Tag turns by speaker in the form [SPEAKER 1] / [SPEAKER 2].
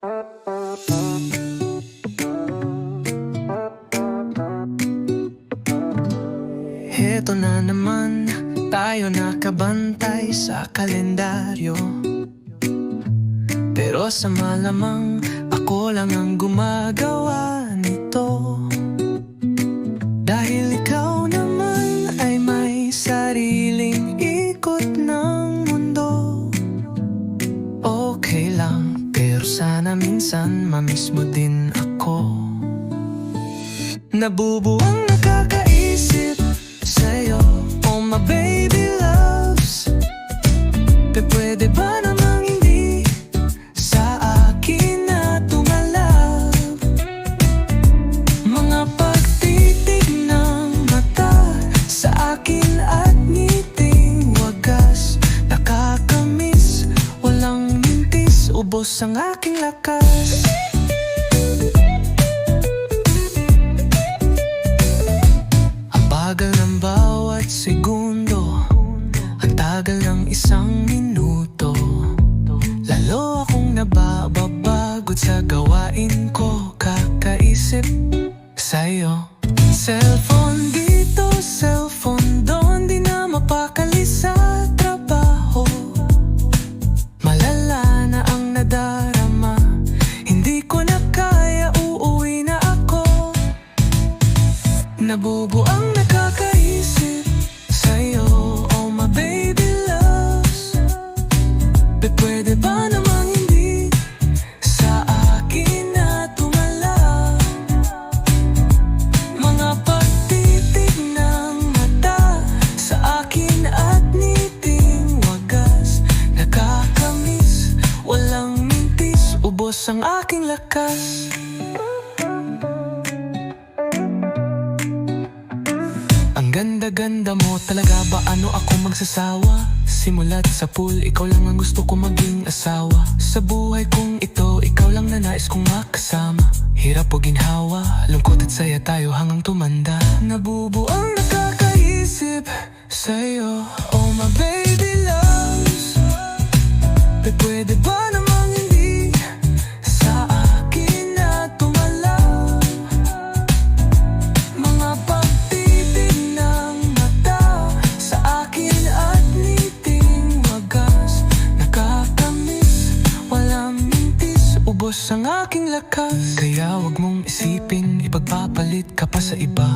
[SPEAKER 1] Heto na naman, tayo nakabantay sa kalendaryo. Pero sa malamang, ako lang ang gumagawa nito. Dahil ikaw naman ay may sariling ikot ng mundo. Okay lang, pero sana minsan mamiss mo din ako. Nabubuang nakakaisip sa'yo, oh my baby loves. Pwede ba namang hindi sa akin na tumalab? Mga pagtitig ng mata sa akin at ngiting wagas. Nakakamiss, walang mintis, ubos ang aking lakas. Tagal ng bawat segundo, ang tagal ng isang minuto. Lalo akong nababagod sa gawain ko, kakaisip sa'yo. Cellphone dito, cellphone doon, di na mapakali sa trabaho. Malala na ang nadarama, hindi ko na kaya, uuwi na ako. Nabubuang nakakaisip sa'yo, oh my baby loves. Pwede ba namang hindi sa akin na tumalab? Mga pagtitig ng mata sa akin at ngiting wagas. Nakakamiss, walang mintis, ubos ang aking lakas. Ang ganda-ganda mo talaga ba, ano ako magsasawa? Simulat sa pool, ikaw lang ang gusto ko maging asawa. Sa buhay kong ito, ikaw lang na nais kong makasama. Hirap o ginhawa, lungkot at saya tayo hanggang tumanda. Nabubuang nakakaisip sa'yo, oh my baby loves. Pwede ba namang hindi sa akin na tumalab? Mga pagtitig ng mata sa akin at ngiting wagas. Nakakamiss, walang mintis, ubos ang aking lakas. Kaya wag mong isipin, ipagpapalit ka pa sa iba.